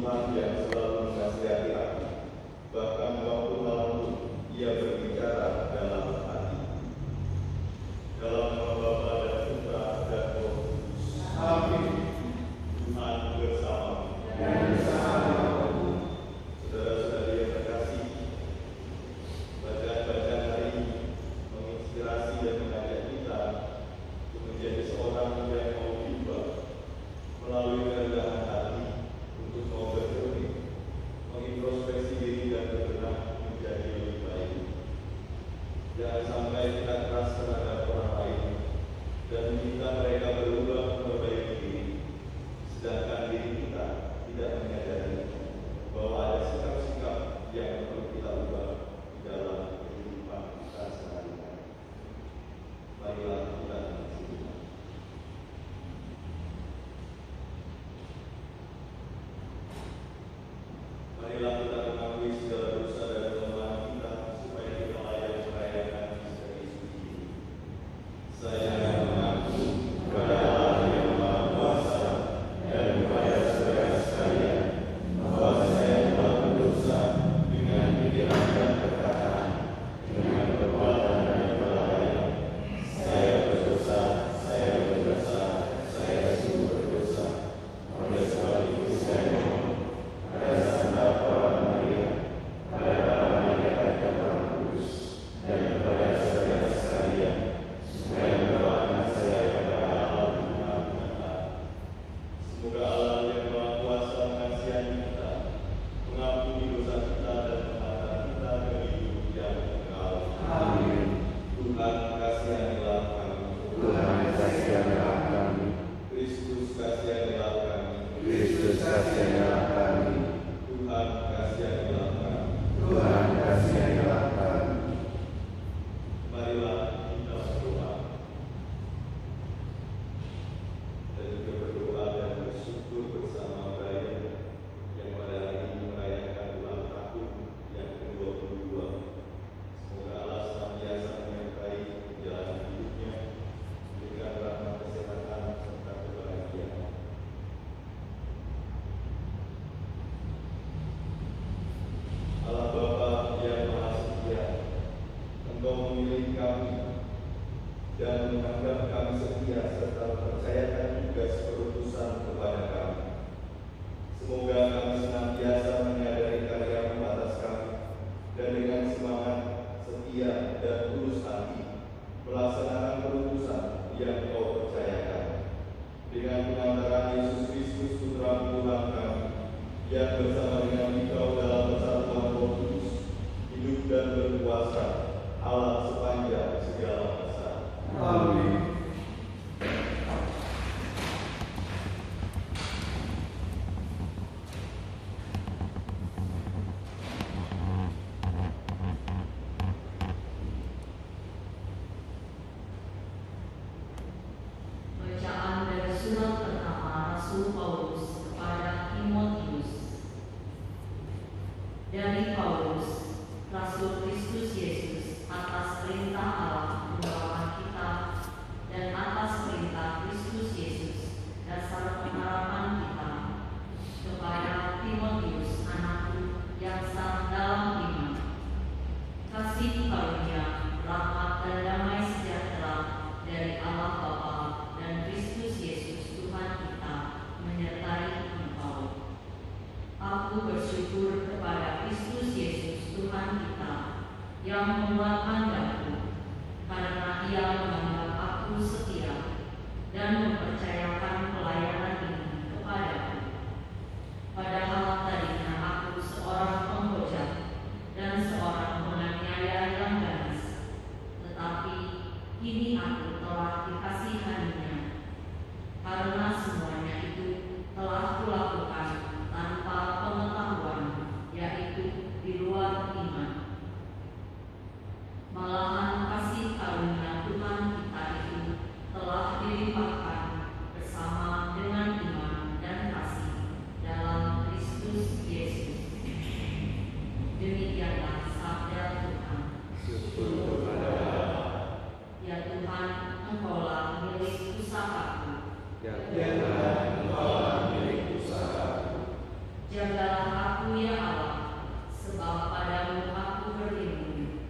Tuhan yang selalu menasihati aku, bahkan waktu malam Ia berbicara dalam hati. Dalam nama Bapa dan Putra dan Roh Kudus. Amin. Tuhan bersama. Dan bersama-Mu. Saudara-saudari yang terkasih, bacaan-bacaan hari ini menginspirasi dan mengajak kita untuk menjadi seorang yang mau berubah melalui kerendahan hati, untuk mau bercermin, mengintrospeksi diri dan berbenah menjadi lebih baik. Jangan sampai kita keras terhadap orang lain dan meminta mereka berubah memperbaiki diri, sedangkan diri kita tidak menyadari bahwa ada sikap-sikap yang perlu kita ubah di dalam kehidupan kita sehari-hari. Marilah kita mensyukur. Marilah kita mengakui segala dosa dan kelemahan kita, supaya kita layak merayakan misteri suci ini. Saya mengaku kepada Allah yang Maha Kuasa dan kepada saudara sekalian bahwa saya telah berdosa dengan pikiran dan perkataan, dengan perbuatan dan kelalaian. Saya berdosa, saya sungguh berdosa. Oleh sebab itu saya mohon pada sandal para Maria, pada para malaikat dan Roh Kudus, dan kepada saudara sekalian, supaya mendoakan saya kepada Allah yang Maha Pengasih. Semoga Allah yang Maha Kuasa mengasihi kita, mengampuni dosa kita dan menghantar kita ke hidup yang kekal. Amin. Tuhan kasihanilah kami. Tuhan kasihanilah kami. Kristus kasihanilah kami. Kristus kasihanilah kami. Tuhan kasihanilah kami. Tuhan kasihanilah kami. Marilah kita berdoa. Dan juga berdoa dan bersyukur bersama Brian yang pada hari ini merayakan ulang tahun yang ke-22. Semoga Allah senantiasa menyertai perjalanan hidupnya, memberikan rahmat kesehatan serta kebahagiaan. Allah Bapa yang Maha Setia, Engkau memilih kami dan menganggap kami setia serta mempercayakan tugas perutusan kepada kami. Semoga kami senantiasa menyadari karya-Mu atas kami dan dengan semangat, setia dan tulus hati melaksanakan perutusan yang Kau percayakan. Dengan pengantaran Yesus Kristus Putra-Mu Tuhan kami, yang bersama dengan Engkau dalam persatuan Roh Kudus, hidup dan berkuasa Allah sepanjang segala masa. Amin. Bacaan dari surat pertama Rasul Paulus kepada Timotius. Dari Paulus, Rasul Kristus Yesus, atas perintah Allah Bapa kita dan atas perintah Kristus Yesus, dasar pengharapan kita, kepada Timotius, anakku yang sah dalam iman. Kasih karunia, rahmat dan damai sejahtera dari Allah Bapa dan Kristus Yesus Tuhan kita menyertai engkau. Aku bersyukur kepada Kristus Yesus Tuhan kita yang menguatkan daku, karena Ia menganggap aku setia dan mempercayakan pelayanan ini kepadaku. Padahal tadinya aku seorang penghujat dan seorang penganiaya yang ganas, tetapi kini aku telah dikasihaninya, karena semuanya itu telah kulakukan tanpa pengetahuan, yaitu di luar iman. Malahan kasih karunia Tuhan kita itu telah dilimpahkan Jagalah aku ya Allah, sebab padamu aku berlindung.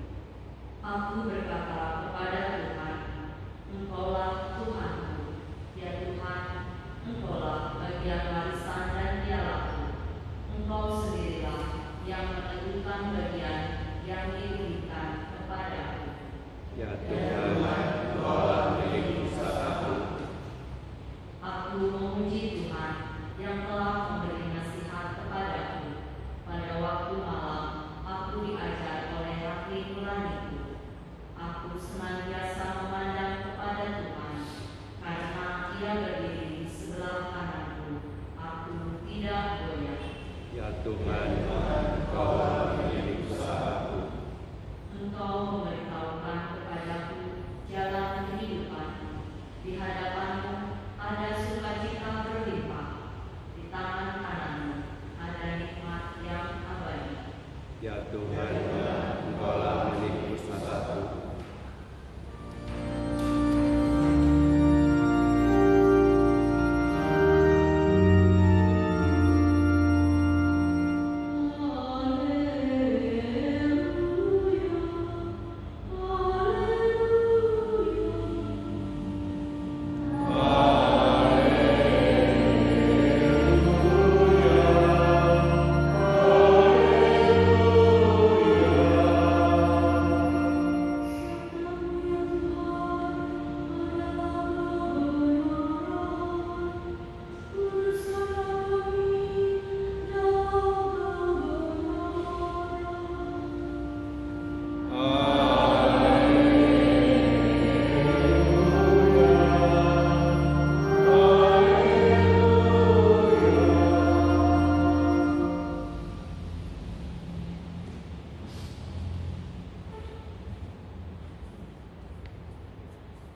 Aku berkata kepada Tuhan, Engkaulah Tuhanku, ya Tuhan, Engkaulah bagian warisan dan pialaku. Engkau sendirilah yang menentukan bagian yang diberikan kepadaku. Ya Tuhan, Engkaulah milik usahaku. Aku memuji Tuhan yang telah memberi nasihat kepadaku. Pada waktu malam, aku diajar oleh hati nuraniku. Aku senantiasa memandang kepada Tuhan, karena Ia berdiri di sebelah kananku. Aku tidak goyah. Ya Tuhan, Engkaulah milik usahaku. Engkau memberitahukan kepadaku jalan kehidupan. Di hadapanmu ada sukacita berlimpah. Di tangan kananmu ada nikmat yang abadi. Ya Tuhan, Engkaulah milik usahaku.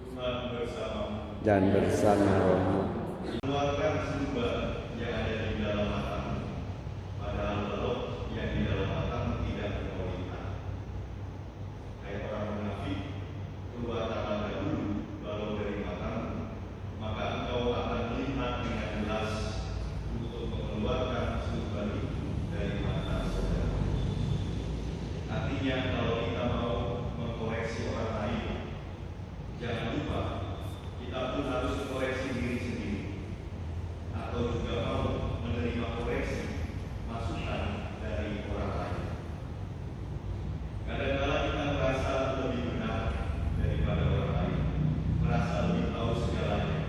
Tuhan bersamamu. Dan bersama rohmu. Keluarkan sumber yang ada di dalam matamu, padahal belok yang di dalam matamu tidak engkau lihat. Hai orang munafik, keluar tangan dahulu, baru dari matamu, maka engkau akan melihat dengan jelas untuk mengeluarkan sumber itu dari mata saudara. Artinya kalau kita mau mengkoreksi orang lain, jangan lupa kita pun harus koreksi diri sendiri, atau juga mau menerima koreksi masukan dari orang lain. Kadang-kadang kita merasa lebih benar daripada orang lain, merasa lebih tahu segalanya.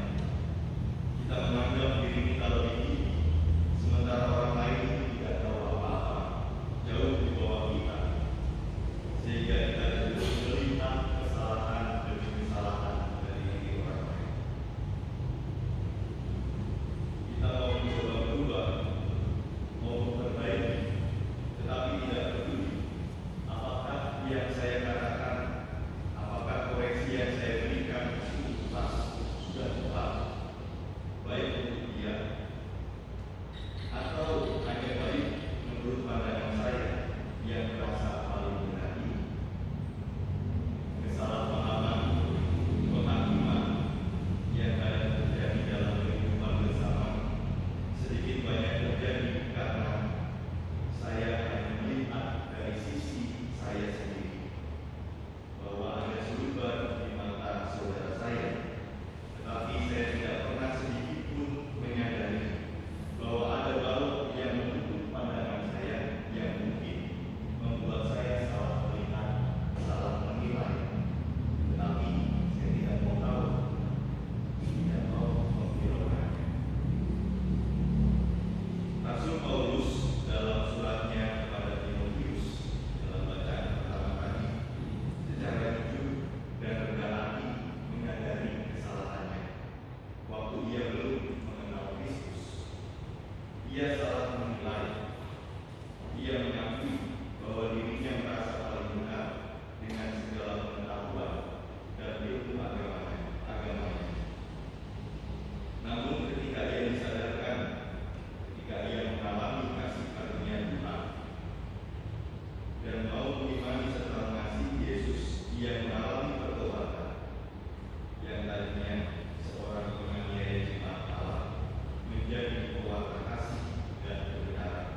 Kita menganggap diri kita lebih tinggi, sementara orang lain tidak tahu apa-apa, jauh di bawah kita, sehingga kita terus melihat kesalahan demi kesalahan dari diri orang lain. Kita mau mencoba berubah, mau memperbaiki, tetapi tidak peduli apakah yang saya katakan, apakah koreksi yang saya berikan itu sudah tepat, baik untuk dia, atau hanya baik menurut pandangan saya yang merasa paling benar ini. Kesalahpahaman, penghakiman yang kadang terjadi dalam kehidupan bersama sedikit banyak terjadi karena saya hanya melihat dari sisi saya sendiri, bahwa ada sumber di mata saudara saya, tetapi saya tidak pernah sedikit pun menyadari bahwa ada balok yang menutup pandangan saya yang mungkin membuat saya salah melihat, salah menilai. Tetapi saya tidak mau tahu, tidak mau menghiraukannya. Rasul Paulus dalam suratnya kepada Timotius dalam bacaan pertama tadi secara jujur dan rendah hati menyadari kesalahannya waktu ia belum mengenal Kristus. Ia salah menilai. Ia mengakui bahwa dirinya merasa paling benar dengan segala pengetahuan dan ilmu agamanya. Namun ketika ia disadarkan, ketika ia mengalami kasih karunia Tuhan dan mau mengimani serta mengasihi Yesus, ia mengalami pertobatan yang tadinya seorang penganiaya jemaat Allah menjadi pewarta kasih dan kebenaran.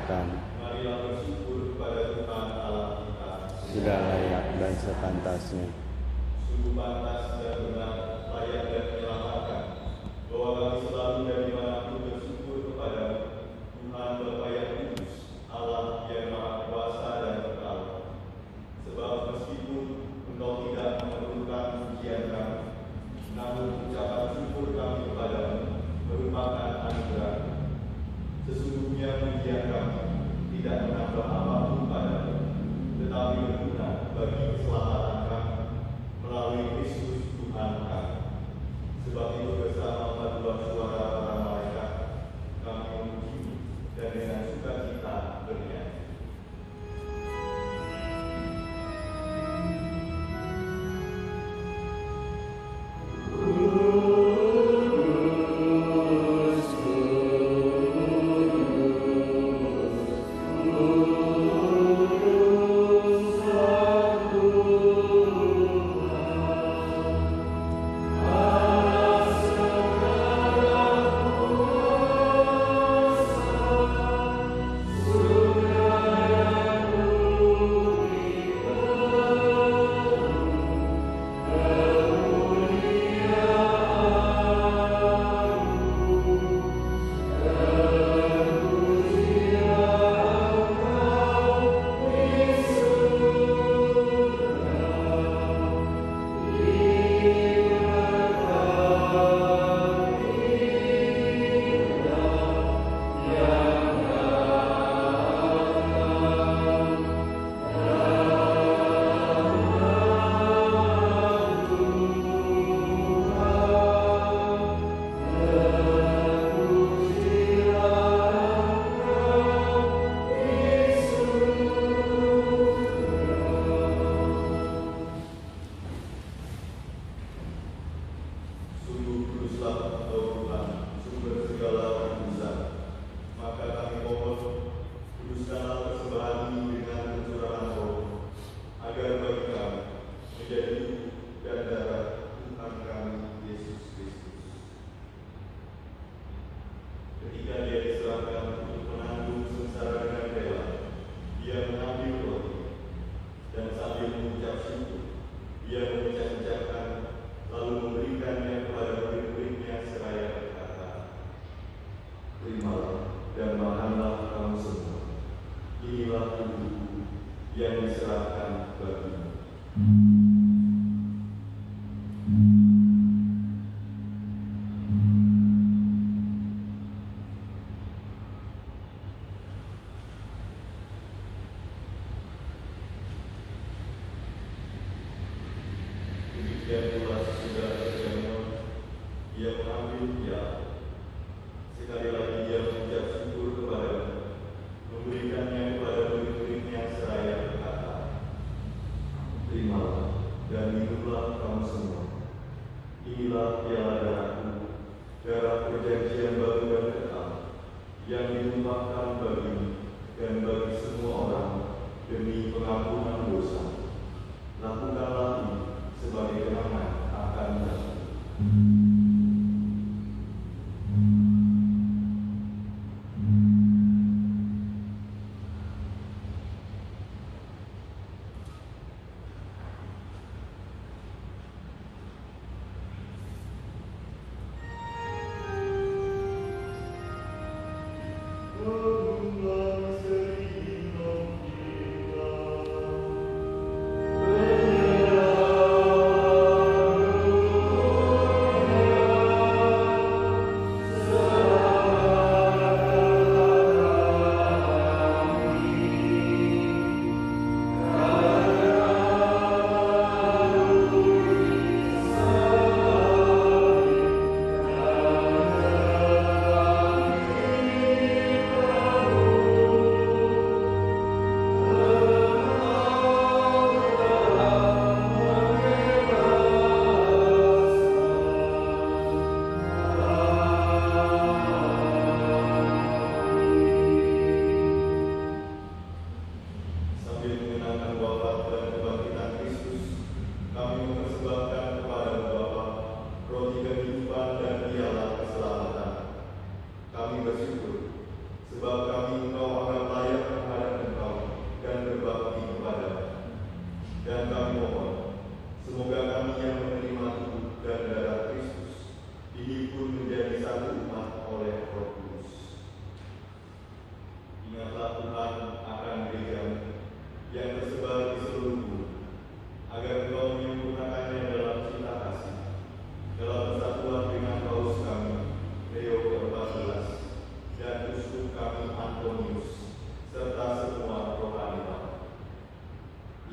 dilaksanakan Marilah bersyukur kepada Tuhan Allah kita. sudah layak dan sepantasnya. Sungguh pantas dan benar, layak dan menyelamatkan, bahwa kami selalu dan dimanapun bersyukur kepada Tuhan Bapa yang kudus, Allah yang maha kuasa dan kekal. Sebab meskipun Engkau tidak memerlukan pujian kami, namun ucapan syukur kami kepadamu merupakan anugerah. Sesungguhnya pujian kami tidak menambah apapun padamu, tetapi berguna bagi keselamatan kami melalui Kristus Tuhan kami. Sebab itu bersama paduan suara para malaikat kami memuji dan dengan sukacita bernyanyi.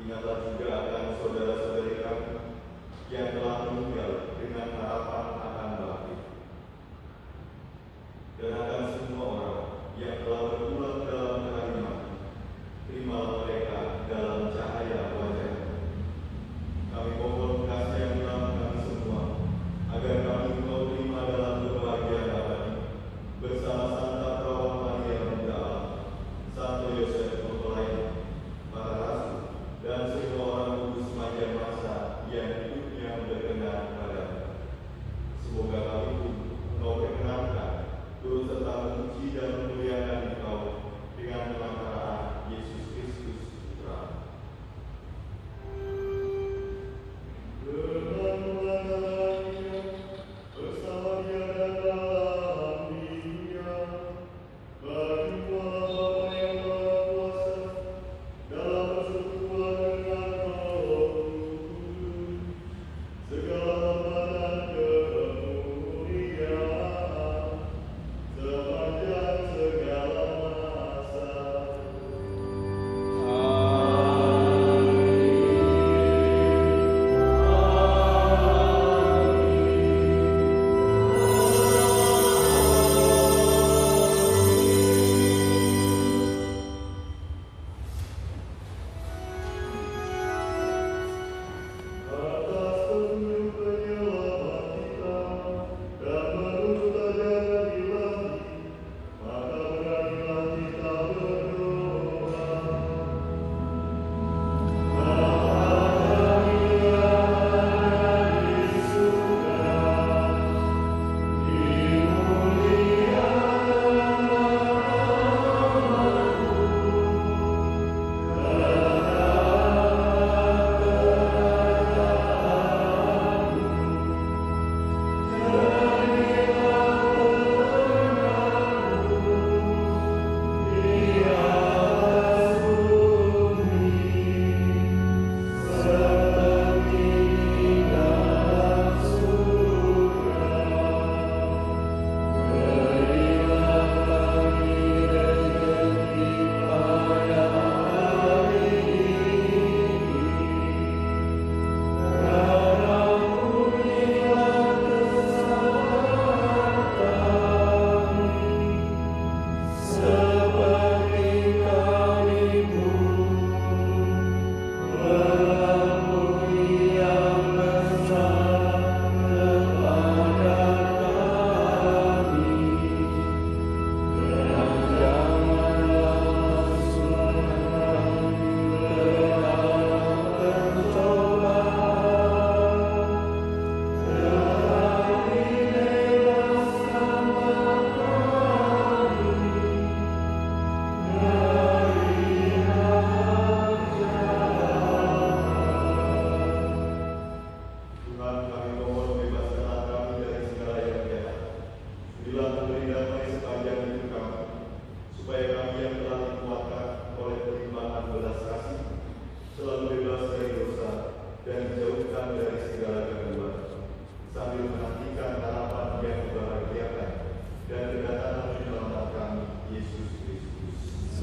Ingatlah juga akan saudara-saudari kami yang telah meninggal dengan harapan akan bangkit, dan akan semua orang yang telah berpulang dalam hari mati. Terimalah mereka dalam cahaya wajah-Mu. Kami mohon kasih yang dalam kami semua, agar kami Engkau terima dalam kebahagiaan abadi bersama Santa Perawan Maria Bunda Allah, Santo Yosef Mempelai, para rasul, dan semua orang kudus sepanjang masa yang hidupnya berkenan padamu. Semoga kami pun Engkau perkenankan turut serta memuji dan memuliakan Engkau dengan perantaraan Yesus Kristus Putra.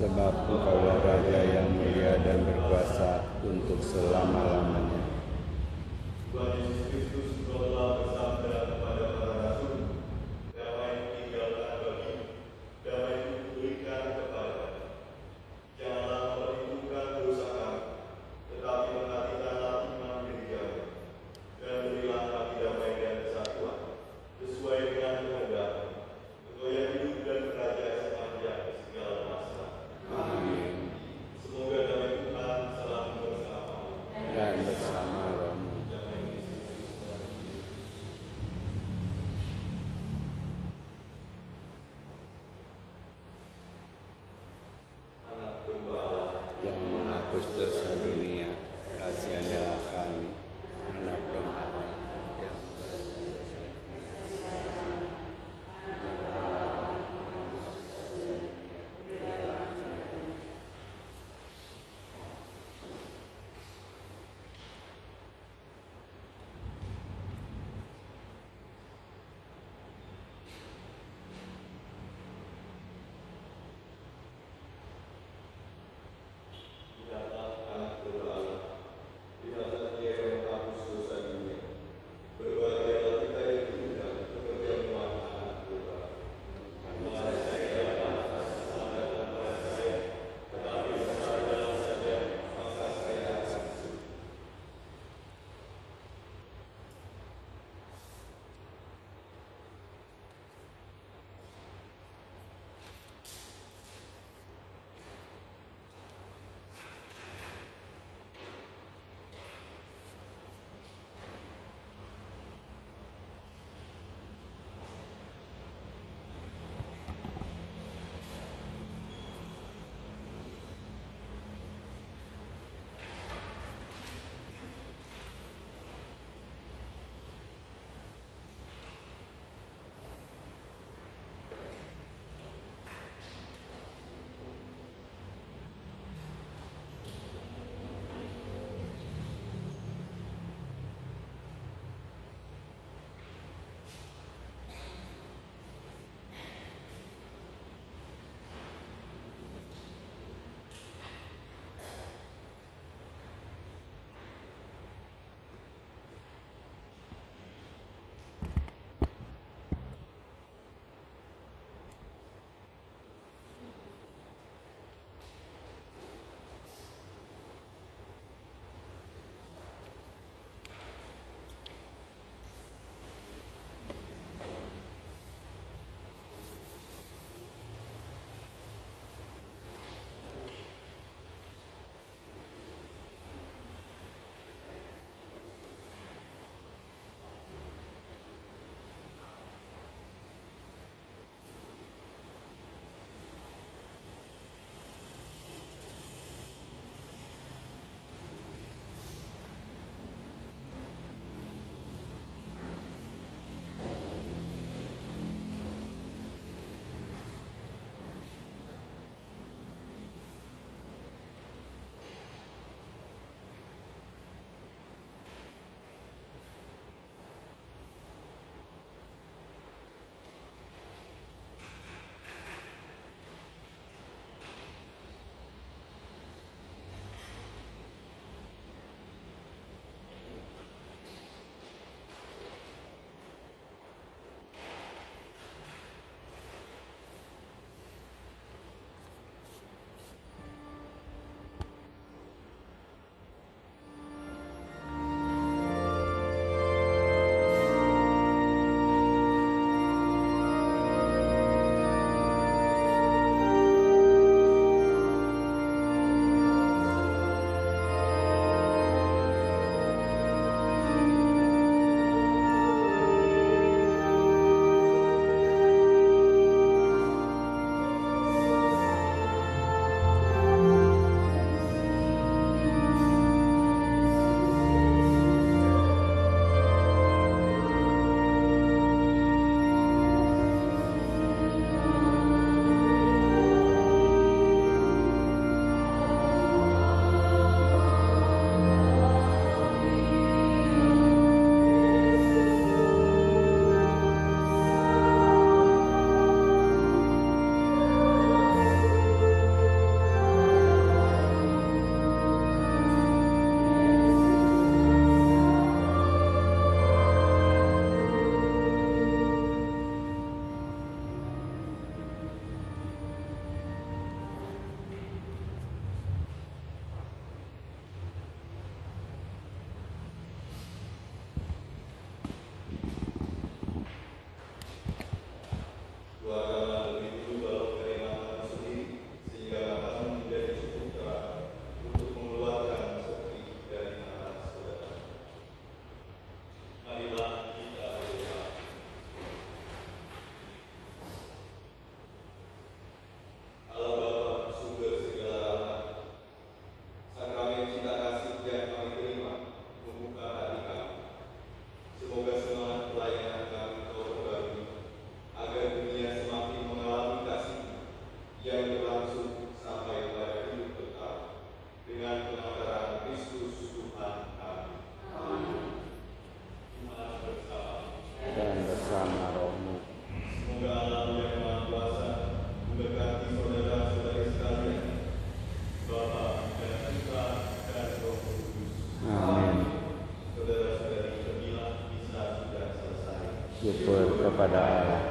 Sebab Engkaulah Raja yang mulia dan berkuasa untuk selama-lamanya. Tuhan Yesus Kristus, Engkau telah bersabda kepada para rasul, damai tinggalkan bagimu, damai itu kuberikan kepadamu. Janganlah memperhitungkan dosa kami, tetapi perhatikanlah iman gerejamu, dan berilah hati damai dan kesatuan, sesuai dengan kehendak-Mu. Engkau yang hidup dan beraja sepanjang segala masa. Amin. Semoga damai Tuhan selalu bersama-mu. Dan Syukur kepada Allah.